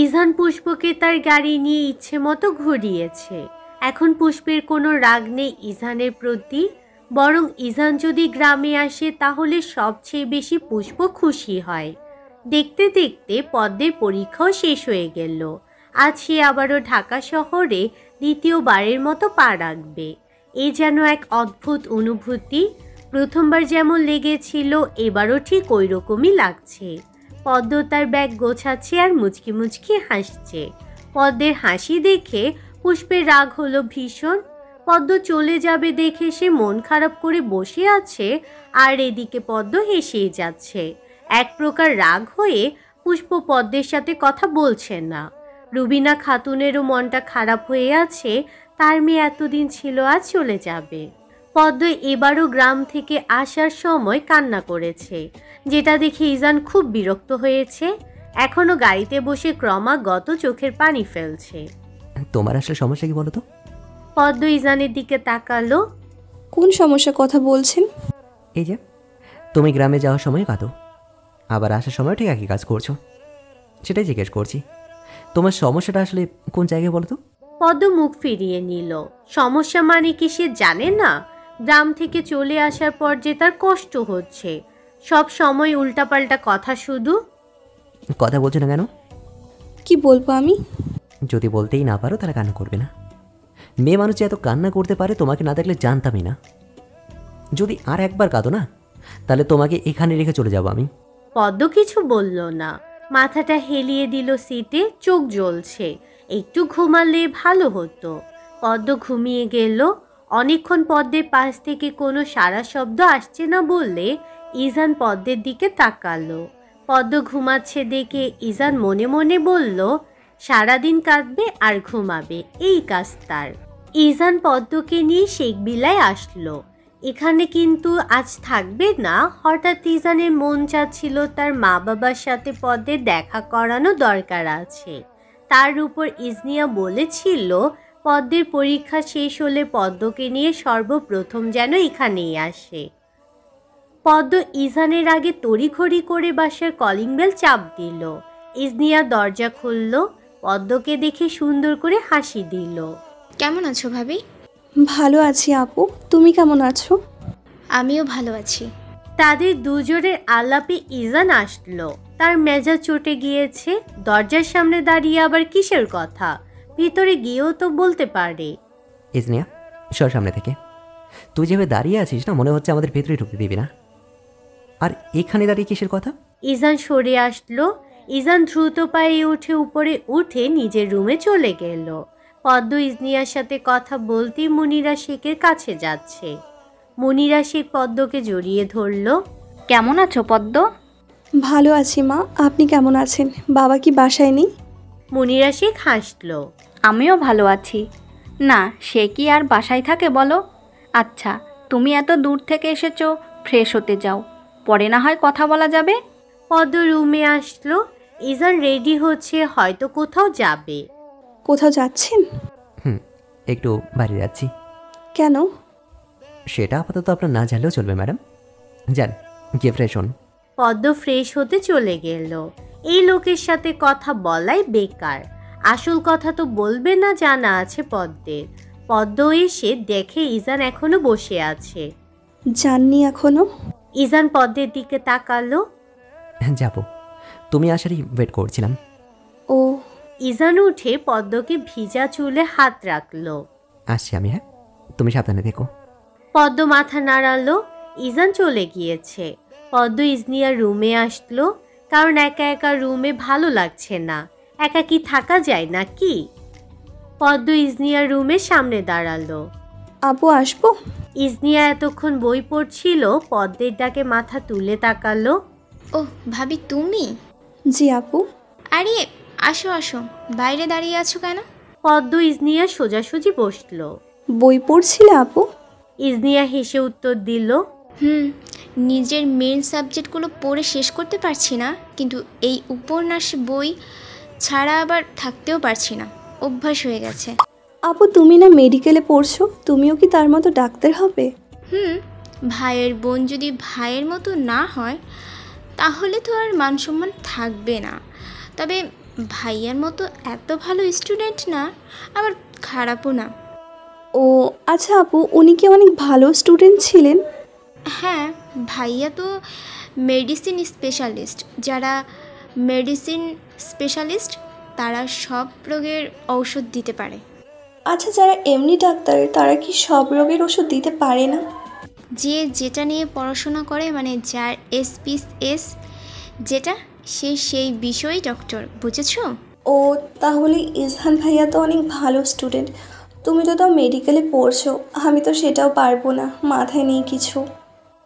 ইজান পুষ্পকে তার গাড়ি নিয়ে ইচ্ছে মতো ঘুরিয়েছে। এখন পুষ্পের কোনো রাগ নেই ইজানের প্রতি, বরং ইজান যদি গ্রামে আসে তাহলে সবচেয়ে বেশি পুষ্প খুশি হয়। দেখতে দেখতে পদ্মের পরীক্ষাও শেষ হয়ে গেল। আজ সে আবারও ঢাকা শহরে দ্বিতীয়বারের মতো পা রাখবে। এ যেন এক অদ্ভুত অনুভূতি। প্রথমবার যেমন লেগেছিল এবারও ঠিক ওই রকমই লাগছে। পদ্ম তার ব্যাগ গোছাচ্ছে আর মুচকি মুচকি হাসছে। পদ্মের হাসি দেখে পুষ্পের রাগ হলো ভীষণ। পদ্ম চলে যাবে দেখে সে মন খারাপ করে বসে আছে, আর এদিকে পদ্ম হেসেই যাচ্ছে। এক প্রকার রাগ হয়ে পুষ্প পদ্মের সাথে কথা বলছে না। রুবিনা খাতুনেরও মনটা খারাপ হয়ে আছে, তার মেয়ে এতদিন ছিল আজ চলে যাবে। পদ্ম এবারও গ্রাম থেকে আসার সময় কান্না করেছে, যেটা দেখে ইজান খুব বিরক্ত হয়েছে। এখনো গাড়িতে বসে ক্রমাগত চোখের পানি ফেলছে। তোমার আসলে সমস্যা কি বলো তো? পদ্ম ইজানের দিকে তাকালো। কোন সমস্যা কথা বলছেন? এই যে তুমি গ্রামে যাওয়ার সময় কাঁদো, আবার আসার সময় ঠিক একই কাজ করছো, সেটাই জিজ্ঞেস করছি। তোমার সমস্যাটা আসলে কোন জায়গায় বলো তো? পদ্ম মুখ ফিরিয়ে নিল। সমস্যা মানে কি সে জানে না? গ্রাম থেকে চলে আসার পর যে তার কষ্ট হচ্ছে, সব সময় উল্টাপাল্টা কথা শুধু। কথা বলছো না কেন? কি বলবো আমি? যদি বলতেই না পারো তাহলে কান্না করবে না। মেয়ে মানুষ যে এত কান্না করতে পারে তোমাকে না দেখলে জানতামই না। যদি আর একবার কাঁদো না তাহলে তোমাকে এখানে রেখে চলে যাবো আমি। পদ্ম কিছু বলল না, মাথাটা হেলিয়ে দিল সিটে। চোখ জ্বলছে, একটু ঘুমালে ভালো হতো। পদ্ম ঘুমিয়ে গেল। অনেকক্ষণ পদ্মের পাশ থেকে কোনো সারা শব্দ আসছে না বললে ইজান পদ্মের দিকে তাকালো। পদ্ম ঘুমাচ্ছে দেখে ইজান মনে মনে বলল, সারাদিন কাঁদবে আর ঘুমাবে, এই কাজ তার। ইজান পদ্মকে নিয়ে শেখবিলায় আসলো। এখানে কিন্তু আজ থাকবে না। হঠাৎ ইজানের মন চাচ্ছিল তার মা বাবার সাথে পদ্মের দেখা করানো দরকার আছে। তার উপর ইজনিয়া বলেছিল পদ্মের পরীক্ষা শেষ হলে পদ্মকে নিয়ে সর্বপ্রথম যেন এখানেই আসে। পদ্ম ইজানের আগে তড়িঘড়ি করে বাসার কলিং বেল চাপ দিল। ইজনিয়া দরজা খুলল, পদ্মকে দেখে সুন্দর করে হাসি দিল। কেমন আছো ভাবি? ভালো আছি আপু, তুমি কেমন আছো? আমিও ভালো আছি। তাদের দুজনের আলাপে ইজান আসলো। তার মেজাজ চটে গিয়েছে। দরজার সামনে দাঁড়িয়ে আবার কিসের কথা? ভিতরে গিয়েও তো বলতে পারে। ইজনিয়া, সর সামনে থেকে। তুই যেভাবে দাঁড়িয়ে আছিস না, মনে হচ্ছে আমাদের ভেতরে ঢুকতে দিবি না। আর এখানে দাঁড়িয়ে কিসের কথা? ইজান সরে আসলো। ইজান দ্রুত পায়ে উঠে উপরে উঠে নিজের রুমে চলে গেল। পদ্ম ইজনিয়ার সাথে কথা বলতেই মুনিরা শেখের কাছে যাচ্ছে। মুনিরা শেখ পদ্মকে জড়িয়ে ধরল। কেমন আছো পদ্ম? ভালো আছি মা, আপনি কেমন আছেন? বাবা কি বাসায় নেই? মুনিরা শেখ হাসল। আমিও ভালো আছি। না, সে কি আর বাসায় থাকে বলো? আচ্ছা, তুমি এত দূর থেকে এসেছো, ফ্রেশ হতে যাও, পরে না হয় কথা বলা যাবে। পদ্ম রুমে আসলো। ইজান রেডি হচ্ছে, হয়তো কোথাও যাবে। কোথাও যাচ্ছেন? একটু বাইরে যাচ্ছি। কেন? সেটা আপাতত আপনার না জানলেও চলবে ম্যাডাম। যান, গিয়ে ফ্রেশ হন। পদ্ম ফ্রেশ হতে চলে গেল। এই লোকের সাথে কথা বলাই বেকার। আসল কথা তো বলবে না জানা আছে পদ্মের। পদ্ম এসে দেখে ইজান এখনো বসে আছে। জাননি এখনো? ইজান পদ্মের দিকে তাকালো। যাব, তুমি আসারই ওয়েট করছিলাম। ও। ইজান উঠে পদ্মকে ভিজা চুলে হাত রাখলো। আসছি আমি, হ্যাঁ, তুমি সাবধানে থেকো। পদ্ম মাথা নাড়ালো। ইজান চলে গিয়েছে। পদ্ম ইজনিয়ার রুমে আসলো, কারণ একা একা রুমে ভালো লাগছে না। একা কি থাকা যায় নাকি? পদ্ম ইজনিয়ার রুমের সামনে দাঁড়ালো। আপু আসবো? ইজনিয়া এতক্ষণ বই পড়ছিল। পদ্মের ডাকে মাথা তুলে তাকালো। ও ভাবি, তুমি? জি আপু। আরে আসো আসো, বাইরে দাঁড়িয়ে আছো কেন? পদ্ম ইজনিয়া সোজাসুজি বসলো। বই পড়ছিলে আপু? ইজনিয়া হেসে উত্তর দিল, নিজের মেন সাবজেক্টগুলো পড়ে শেষ করতে পারছি না, কিন্তু এই উপন্যাস বই ছাড়া আবার থাকতেও পারছি না, অভ্যাস হয়ে গেছে। আপু তুমি না মেডিকেলে পড়ছো, তুমিও কি তার মতো ডাক্তার হবে? ভাইয়ের বোন যদি ভাইয়ের মতো না হয় তাহলে তো আর মান সম্মান থাকবে না। তবে ভাইয়ার মতো এত ভালো স্টুডেন্ট না, আবার খারাপও না। ও আচ্ছা আপু, উনি কি অনেক ভালো স্টুডেন্ট ছিলেন? হ্যাঁ, ভাইয়া তো মেডিসিন স্পেশালিস্ট। যারা মেডিসিন স্পেশালিস্ট তারা সব রোগের ঔষধ দিতে পারে। আচ্ছা, যারা এমনি ডাক্তার তারা কি সব রোগের ওষুধ দিতে পারে না? যে যেটা নিয়ে পড়াশোনা করে, মানে যার SPS যেটা, সে সেই বিষয়েই ডক্টর, বুঝেছো? ও তাহলে ইজহান ভাইয়া তো অনেক ভালো স্টুডেন্ট। তুমি তো তাও মেডিকেলে পড়ছো, আমি তো সেটাও পারবো না, মাথায় নেই কিছু।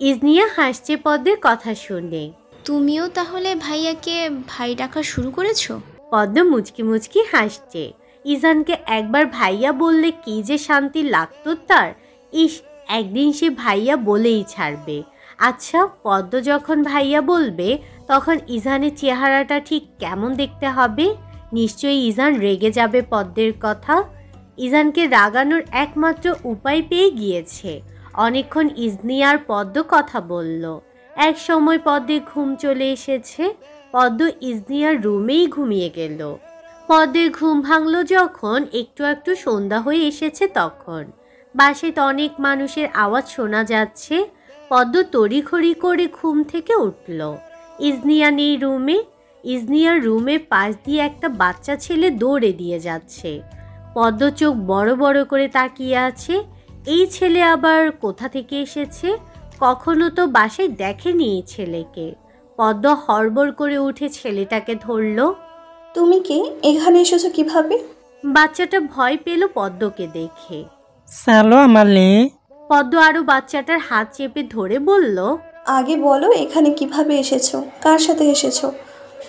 ইজনিয়া হাসছে পদ্মের কথা শুনে। তুমিও তাহলে ভাইয়াকে ভাই ডাকা শুরু করেছো? পদ্ম মুচকি মুচকি হাসছে। ইজানকে একবার ভাইয়া বললে কি যে শান্তি লাগতো তার। ইস, একদিন সে ভাইয়া বলেই ছাড়বে। আচ্ছা, পদ্ম যখন ভাইয়া বলবে তখন ইজানের চেহারাটা ঠিক কেমন দেখতে হবে? নিশ্চয়ই ইজান রেগে যাবে পদ্মের কথা। ইজানকে রাগানোর একমাত্র উপায় পেয়ে গিয়েছে। অনেকক্ষণ ইজনি আর পদ্ম কথা বলল। এক সময় পদ্মের ঘুম চলে এসেছে। পদ্ম ইজনিয়ার রুমেই ঘুমিয়ে গেল। পদ্মের ঘুম ভাঙল যখন একটু একটু সন্ধ্যা হয়ে এসেছে তখন। বাসায় তো অনেক মানুষের আওয়াজ শোনা যাচ্ছে। পদ্ম তড়িঘড়ি করে ঘুম থেকে উঠল। ইজনিয়া নেই রুমে। ইজনিয়ার রুমের পাশ দিয়ে একটা বাচ্চা ছেলে দৌড়ে দিয়ে যাচ্ছে। পদ্ম চোখ বড় বড় করে তাকিয়ে আছে। এই ছেলে আবার কোথা থেকে এসেছে? কখনো তো বাসায় দেখেনি এই ছেলেকে। পদ্ম হড়বড় করে উঠে ছেলেটাকে ধরল। তুমি কি এখানে এসেছো কিভাবে? বাচ্চাটা ভয় পেল পদ্মকে দেখে। সালো আমালে। পদ্ম আরও বাচ্চাটার হাত চেপে ধরে বলল, আগে বলো এখানে কিভাবে এসেছো, কার সাথে এসেছো?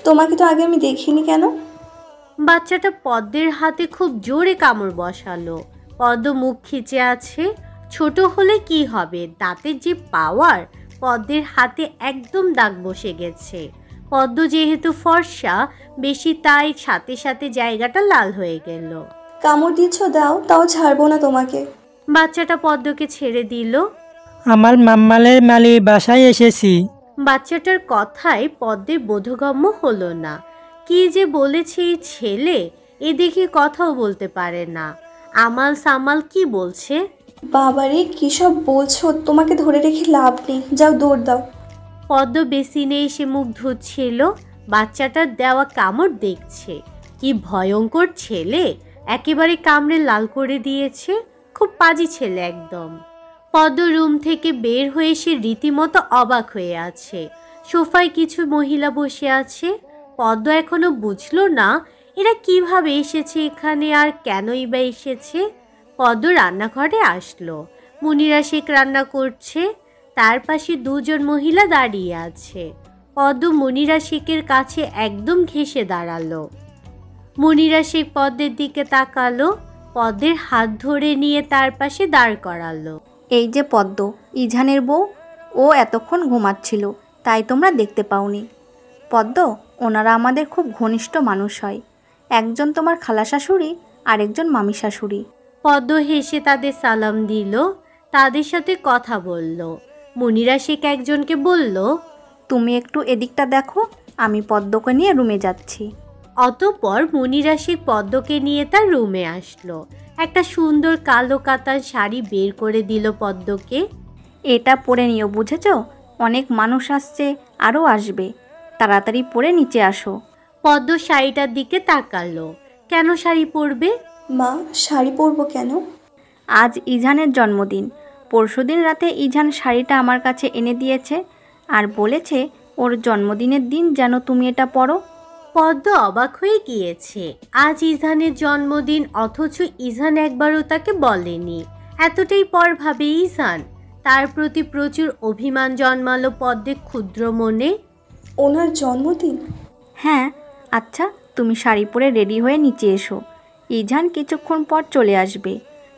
তোমাকে তো আগে আমি দেখিনি কেন? বাচ্চাটা পদ্মের হাতে খুব জোরে কামড় বসালো। পদ্ম মুখ খিচে আছে। ছোট হলে কি হবে, দাঁতের যে পাওয়ার! পদ্মের হাতে একদম দাগ বসে গেছে। পদ্ম যেহেতু ফর্সা বেশি, তাই সাথে সাথে জায়গাটা লাল হয়ে গেল। কামড় দিচ্ছ, দাও, তাও ছাড়বো না তোমাকে। বাচ্চাটা পদ্মকে ছেড়ে দিল। আমার মাম্মালের মালি বাসায় এসেছি। বাচ্চাটার কথায় পদ্মের বোধগম্য হলো না। কি যে বলেছে এই ছেলে, এ দেখে কথাও বলতে পারে না। আমাল সামাল কি বলছে? বাবারে কি সব বলছো, তোমাকে ধরে রেখে লাভ নেই, যাও দৌড় দাও। পদ্ম বেসিনে এসে মুখ ধুচ্ছিল। বাচ্চাটার দেওয়া কামড় দেখছে। কি ভয়ঙ্কর ছেলে, একেবারে কামড়ে লাল করে দিয়েছে। খুব পাজি ছেলে একদম। পদ্ম রুম থেকে বের হয়ে সে রীতিমতো অবাক হয়ে আছে। সোফায় কিছু মহিলা বসে আছে। পদ্ম এখনো বুঝলো না এরা কিভাবে এসেছে এখানে আর কেনই বা এসেছে। পদ্ম রান্নাঘরে আসলো। মুনিরা শেখ রান্না করছে। তার পাশে দুজন মহিলা দাঁড়িয়ে আছে। পদ্ম মুনিরা শেখের কাছে একদম ঘেঁষে দাঁড়ালো। মুনিরা শেখ পদ্মের দিকে তাকালো। পদ্মের হাত ধরে নিয়ে তার পাশে দাঁড় করালো। এই যে পদ্ম, ইজানের বউ। ও এতক্ষণ ঘুমাচ্ছিল, তাই তোমরা দেখতে পাওনি। পদ্ম, ওনারা আমাদের খুব ঘনিষ্ঠ মানুষ হয়। একজন তোমার খালা শাশুড়ি, আরেকজন মামি শাশুড়ি। পদ্ম হেসে তাদের সালাম দিল। তাদের সাথে কথা বলল। মুনিরা শেখ একজনকে বলল, তুমি একটু এদিকটা দেখো, আমি পদ্মকে নিয়ে রুমে যাচ্ছি। অতঃপর মুনিরা শেখ পদ্মকে নিয়ে তার রুমে আসলো। একটা সুন্দর কালো কাতান শাড়ি বের করে দিল পদ্মকে। এটা পরে নিও, বুঝেছো? অনেক মানুষ আসছে, আরও আসবে। তাড়াতাড়ি পরে নিচে আসো। পদ্ম শাড়িটার দিকে তাকালো। কেন শাড়ি পরবে? মা, শাড়ি পরবো কেন? আজ ইজানের জন্মদিন। পরশুদিন রাতে ইজান শাড়িটা আমার কাছে এনে দিয়েছে আর বলেছে ওর জন্মদিনের দিন যেন তুমি এটা পরো। পদ্ম অবাক হয়ে গিয়েছে। আজ ইজানের জন্মদিন, অথচ ইজান একবারও তাকে বলেনি। এতটাই পর ভাবে ইজান। তার প্রতি প্রচুর অভিমান জন্মালো পদ্মের ক্ষুদ্র মনে। ওনার জন্মদিন? হ্যাঁ। আচ্ছা, তুমি শাড়ি পরে রেডি হয়ে নিচে এসো। ইজান কিছুক্ষণ পর চলে আসবে।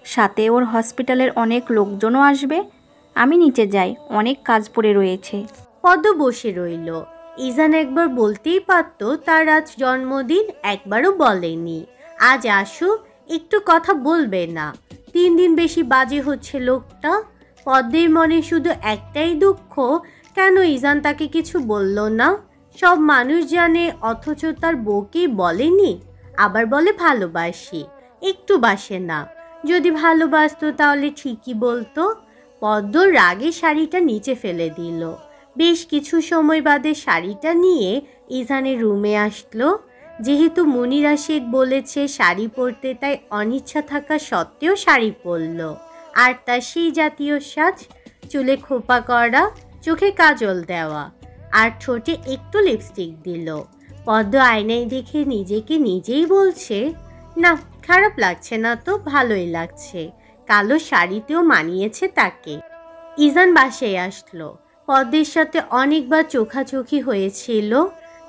সাথে ওর হসপিটালের অনেক লোকজনও আসবে। আমি নিচে যাই, অনেক কাজ পড়ে রয়েছে। পদ্ম বসে রইল। ইজান একবার বলতেই পারত তার আজ জন্মদিন, একবারও বলেনি। আজ আসুক, একটু কথা বলবে না। 3 দিন বেশি বাজে হচ্ছে লোকটা। পদ্মের মনে শুধু একটাই দুঃখ, কেন ইজান তাকে কিছু বলল না? সব মানুষ জানে অথচ তার বউকেই বলেনি। আবার বলে ভালোবাসি, একটু বাসে না। যদি ভালোবাসতো তাহলে ঠিকই বলতো। পদ্ম রাগে শাড়িটা নিচে ফেলে দিল। বেশ কিছু সময় বাদে শাড়িটা নিয়ে ইজানের রুমে আসলো। যেহেতু মুনিরা শেখ বলেছে শাড়ি পরতে, তাই অনিচ্ছা থাকা সত্ত্বেও শাড়ি পরল। আর তার সেই জাতীয় সাজ, চুলে খোপা করা, চোখে কাজল দেওয়া, আর ঠোঁটে একটু লিপস্টিক দিল। পদ্ম আয়নায় দেখে নিজেকে নিজেই বলছে, না খারাপ লাগছে না তো, ভালোই লাগছে। কালো শাড়িতেও মানিয়েছে তাকে। ইজান বাসায় আসলো। পদ্মের সাথে অনেকবার চোখাচোখি হয়েছিল,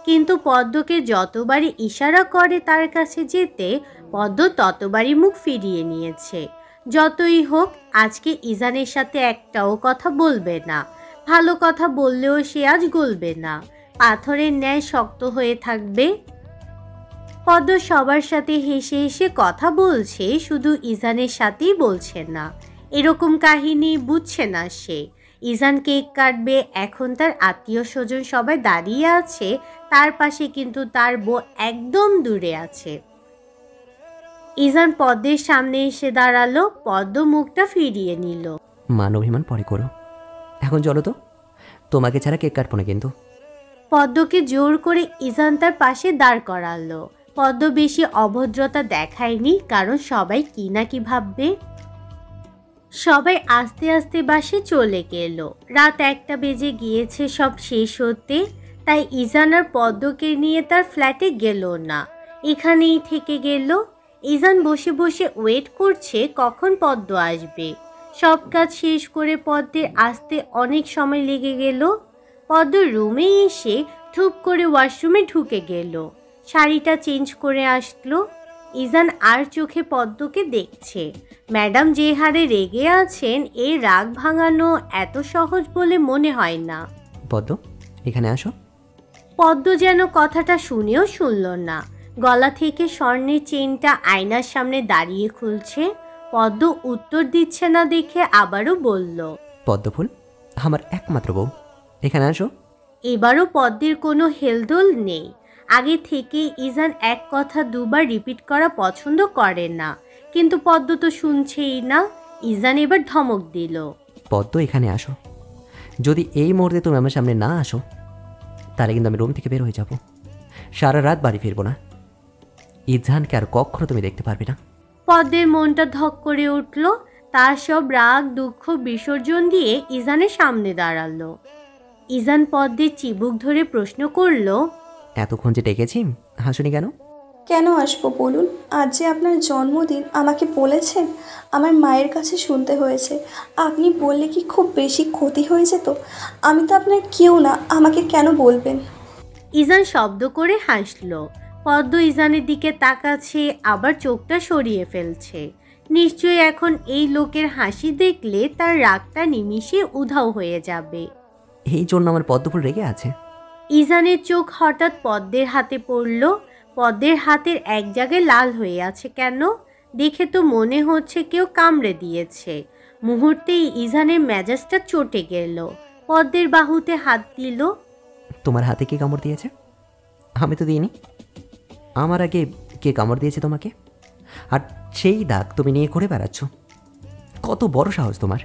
কিন্তু পদ্মকে যতবারই ইশারা করে তার কাছে যেতে, পদ্ম ততবারই মুখ ফিরিয়ে নিয়েছে। যতই হোক, আজকে ইজানের সাথে একটাও কথা বলবে না। ভালো কথা বললেও সে আজ গলবে না, পাথরের ন্যায় শক্ত হয়ে থাকবে। পদ্ম সবার সাথে হেসে হেসে কথা বলছে, শুধু ইজানের সাথেই বলছে না। এরকম কাহিনী বুঝছে না সে। ইজান কেক কাটবে, এখন তার আত্মীয় স্বজন সবাই দাঁড়িয়ে আছে, তার পাশে কিন্তু তার বউ একদম দূরে আছে। ইজান পদ্মের সামনে এসে দাঁড়ালো। পদ্ম মুখটা ফিরিয়ে নিল। মান অভিমান পরে করো, এখন চলো তো, তোমাকে ছাড়া কেক কাটবো না কিন্তু। পদ্মকে জোর করে ইজান তার পাশে দাঁড় করালো। পদ্ম বেশি অভদ্রতা দেখায়নি, কারণ সবাই কি না কি ভাববে। সবাই আস্তে আস্তে বাসে চলে গেল। রাত 1টা বেজে গিয়েছে সব শেষ হতে, তাই ইজান আর পদ্মকে নিয়ে তার ফ্ল্যাটে গেল না, এখানেই থেকে গেল। ইজান বসে বসে ওয়েট করছে কখন পদ্ম আসবে। সব কাজ শেষ করে পদ্মের আসতে অনেক সময় লেগে গেল। পদ্ম রুমে এসে ধুপ করে ওয়াশরুমে ঢুকে গেল, শাড়িটা চেঞ্জ করে আসলো। ইজান আর চোখে পদ্মকে দেখছে। ম্যাডাম যে হারে রেগে আছেন, এই রাগ ভাঙানো এত সহজ বলে মনে হয় না। পদ্ম, এখানে আসো। পদ্ম যেন কথাটা শুনেও শুনল না। গলা থেকে স্বর্ণের চেনটা আয়নার সামনে দাঁড়িয়ে খুলছে। পদ্ম উত্তর দিচ্ছে না দেখে আবারও বলল, পদ্মফুল, আমার একমাত্র বউ, এখানে আসো। এবারও পদ্মের কোনো হেলদোল নেই। আগে থেকে ইজান এক কথা দুবার রিপিট করা পছন্দ করে না, কিন্তু পদ্ম তো শুনছেই না। ইজান এবার ধমক দিল, পদ্ম, এখানে আসো। যদি এই মুহূর্তে তুমি আমার সামনে না আসো, তাহলে কিন্তু আমি রুম থেকে বের হয়ে যাব। সারা রাত বাড়ি ফিরবো না। ইজানকে আর কখনো তুমি দেখতে পারবে না। পদ্মের মনটা ধক করে উঠল। তার সব রাগ দুঃখ বিসর্জন দিয়ে ইজানের সামনে দাঁড়ালো। ইজান পদ্মের চিবুক ধরে প্রশ্ন করল, এতক্ষণ যে ডেকেছি, হাসুনি কেন? কেন আসবো বলুন? আজ যে আপনার জন্মদিন, আমাকে বলেছেন? আমার মায়ের কাছে শুনতে হয়েছে। আপনি বললে কি খুব বেশি ক্ষতি হয়ে যেত? আমি তো আপনার কেউ না, আমাকে কেন বলবেন? ইজান শব্দ করে হাসল। পদ্ম ইজানের দিকে তাকাচ্ছে, আবার চোখটা সরিয়ে ফেলছে। নিশ্চয়ই এখন এই লোকের হাসি দেখলে তার রাগটা নিমিষে উধাও হয়ে যাবে। এই জন্য আমার পদ্মফুল রেগে আছে। ইজানের চোখ হঠাৎ পদ্মের হাতে পড়ল। পদ্মের হাতের এক জায়গায় লাল হয়ে আছে কেন? দেখে তো মনে হচ্ছে কেউ কামড়ে দিয়েছে। মুহূর্তেই ইজানের মেজাজটা চটে গেল। পদ্মের বাহুতে হাত দিল। তোমার হাতে কে কামড় দিয়েছে? আমি তো দিইনি। আমার আগে কে কামড় দিয়েছে তোমাকে? আর সেই দাগ তুমি নিয়ে ঘুরে বেড়াচ্ছ? কত বড় সাহস তোমার!